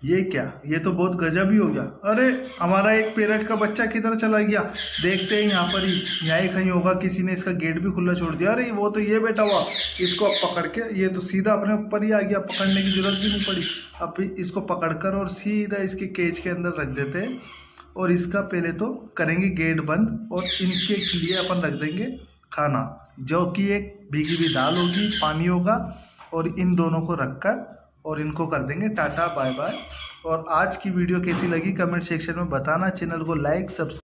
ये क्या, ये तो बहुत गजब ही हो गया। अरे हमारा एक पेरेंट का बच्चा किधर चला गया, देखते हैं यहाँ पर ही, यहाँ ही कहीं होगा। किसी ने इसका गेट भी खुला छोड़ दिया। अरे वो तो ये बैठा हुआ, इसको अब पकड़ के, ये तो सीधा अपने ऊपर ही आ गया, पकड़ने की जरूरत भी नहीं पड़ी। अब इसको पकड़कर और सीधा इसके केज के अंदर रख देते हैं। और इसका पहले तो करेंगे गेट बंद, और इनके लिए अपन रख देंगे खाना, जो कि एक भीगी हुई दाल होगी, पानी होगा। और इन दोनों को रखकर और इनको कर देंगे टाटा बाय बाय। और आज की वीडियो कैसी लगी कमेंट सेक्शन में बताना। चैनल को लाइक सब्सक्राइब